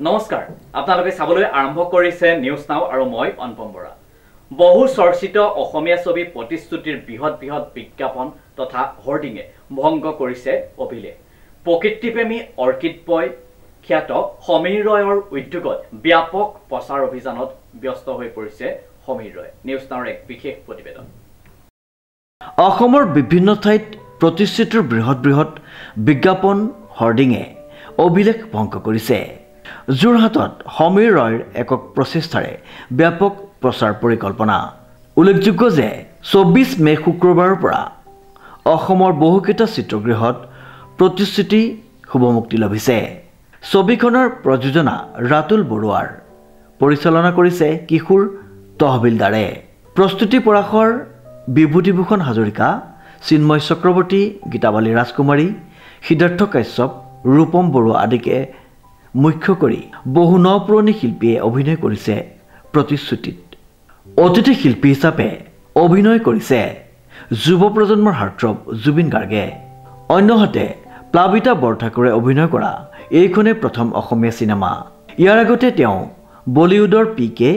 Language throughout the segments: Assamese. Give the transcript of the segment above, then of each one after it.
নমস্কাৰ আপোনালোকে চাবলৈ আৰম্ভ কৰিছে নিউজ নাও আৰু মই অনুপম বৰা বহু চৰ্চিত অসমীয়া ছবি প্ৰতিশ্ৰুতিৰ বৃহৎ বিজ্ঞাপন তথা হোৰ্ডিঙে ভংগ কৰিছে অভিলেখ প্ৰকৃতিপ্ৰেমী অৰ্কিড বয় খ্যাত সমীৰ ৰয়ৰ উদ্যোগত ব্যাপক প্ৰচাৰ অভিযানত ব্যস্ত হৈ পৰিছে সমীৰ ৰয় নিউজ নাওৰ এক বিশেষ প্ৰতিবেদন অসমৰ বিভিন্ন ঠাইত প্ৰতিশ্ৰুতিৰ বৃহৎ বিজ্ঞাপন হোৰ্ডিঙে অভিলেখ ভংগ কৰিছে যোৰহাটত সমীৰ ৰয়ৰ একক প্ৰচেষ্টাৰে ব্যাপক প্ৰচাৰ পৰিকল্পনা উল্লেখযোগ্য যে 24 মে শুক্ৰবাৰৰ পৰা অসমৰ বহুকেইটা চিত্ৰগৃহত প্ৰতিশ্ৰুতি শুভমুক্তি লাভিছে ছবিখনৰ প্ৰযোজনা ৰাতুল বৰুৱাৰ পৰিচালনা কৰিছে কিশোৰ তহবিলদাৰে প্ৰস্তুতি পৰাশৰ বিভূতিভূষণ হাজৰিকা চিন্ময় চক্ৰৱৰ্তী গীতাবালী ৰাজকুমাৰী সিদ্ধাৰ্থ কাশ্যপ ৰূপম বৰুৱা আদিকে মুখ্য কৰি বহু নপুৰণি শিল্পীয়ে অভিনয় কৰিছে প্ৰতিশ্ৰুতিত অতিথি শিল্পী হিচাপে অভিনয় কৰিছে যুৱ প্ৰজন্মৰ হাৰ্টথ্ৰব জুবিন গাৰ্গে অন্যহাতে প্লাবিতা বৰঠাকুৰে অভিনয় কৰা এইখনে প্ৰথম অসমীয়া সিনেমা ইয়াৰ আগতে তেওঁ বলিউডৰ পিকে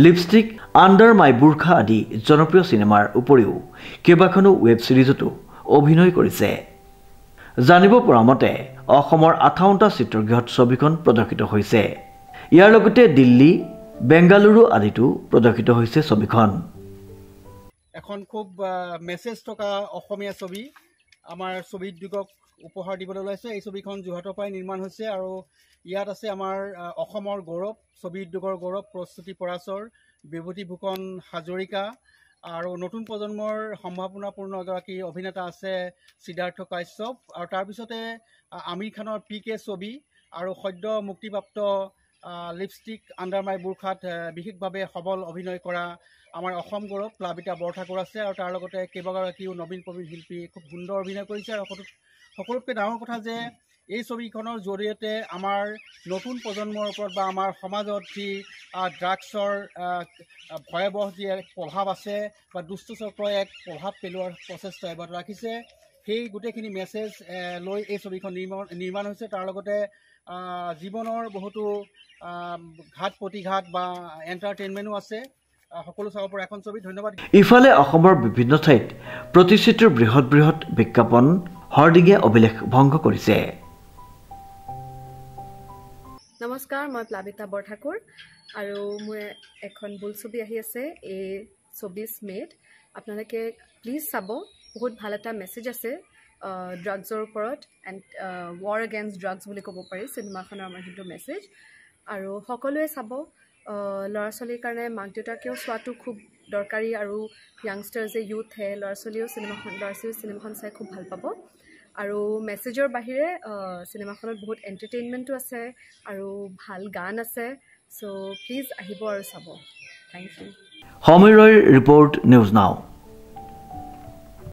লিপষ্টিক আণ্ডাৰ মাই বুৰ্খা আদি জনপ্ৰিয় সিনেমাৰ উপৰিও কেইবাখনো ৱেব সিৰিজতো অভিনয় কৰিছে জানিব পৰা মতে অসমৰ 58টা চিত্ৰগৃহত ছবিখন প্ৰদৰ্শিত হৈছে ইয়াৰ লগতে দিল্লী বেংগালুৰু আদিতো প্ৰদৰ্শিত হৈছে ছবিখন এখন খুব মেছেজ থকা অসমীয়া ছবি আমাৰ ছবি উদ্যোগক উপহাৰ দিবলৈ ওলাইছে এই ছবিখন যোৰহাটৰ পৰাই নিৰ্মাণ হৈছে আৰু ইয়াত আছে আমাৰ অসমৰ গৌৰৱ ছবি উদ্যোগৰ গৌৰৱ প্ৰস্তুতি পৰাশৰ বিভূতিভূষণ হাজৰিকা আৰু নতুন প্ৰজন্মৰ সম্ভাৱনাপূৰ্ণ এগৰাকী অভিনেতা আছে সিদ্ধাৰ্থ কাশ্যপ আৰু তাৰ পিছতে আমিৰ খানৰ পিকে ছবি আৰু সদ্য মুক্তিপ্ৰাপ্ত লিপষ্টিক আণ্ডাৰ মাই বুৰ্খাত বিশেষভাৱে সবল অভিনয় কৰা আমাৰ অসম গৌৰৱ প্লাবিতা বৰঠাকুৰ আছে আৰু তাৰ লগতে কেইবাগৰাকীও নবীন প্ৰবীণ শিল্পী খুব সুন্দৰ অভিনয় কৰিছে আৰু সকলোতকৈ ডাঙৰ কথা যে এই ছবিখনৰ জৰিয়তে আমাৰ নতুন প্ৰজন্মৰ ওপৰত বা আমাৰ সমাজত যি ড্ৰাগছৰ ভয়াৱহ যি প্ৰভাৱ আছে বা দুষ্ট চক্ৰই এক প্ৰভাৱ পেলোৱাৰ প্ৰচেষ্টা অব্যাহত ৰাখিছে সেই গোটেইখিনি মেছেজ লৈ এই ছবিখন নিৰ্মাণ হৈছে তাৰ লগতে জীৱনৰ বহুতো ঘাট প্ৰতিঘাত বা এণ্টাৰটেইনমেণ্টো আছে সকলো চাব পৰা এখন ছবি ধন্যবাদ ইফালে অসমৰ বিভিন্ন ঠাইত প্ৰতিশ্ৰুতিৰ বৃহৎ বিজ্ঞাপন হোৰ্ডিঙে অভিলেখ ভংগ কৰিছে নমস্কাৰ মই প্লাবিতা বৰঠাকুৰ আৰু মোৰ এখন বোলছবি আহি আছে এই 24 মেত আপোনালোকে প্লিজ চাব বহুত ভাল এটা মেছেজ আছে ড্ৰাগছৰ ওপৰত এণ্ড ৱাৰ এগেইনষ্ট ড্ৰাগছ বুলি ক'ব পাৰি চিনেমাখনৰ আমাৰ সেইটো মেছেজ আৰু সকলোৱে চাব ল'ৰা ছোৱালীৰ কাৰণে মাক দেউতাকেও চোৱাটো খুব দৰকাৰী আৰু ইয়াংষ্টাৰ্ছ যে ইউথ হে ল'ৰা ছোৱালীও চিনেমাখন চাই খুব ভাল পাব আৰু মেছেজৰ বাহিৰে চিনেমাখনত বহুত এণ্টাৰটেইনমেণ্টো আছে আৰু ভাল গান আছে চ' প্লিজ আহিব আৰু চাব থেংক ইউ সমীৰ ৰয়ৰ ৰিপৰ্ট নিউজ নাও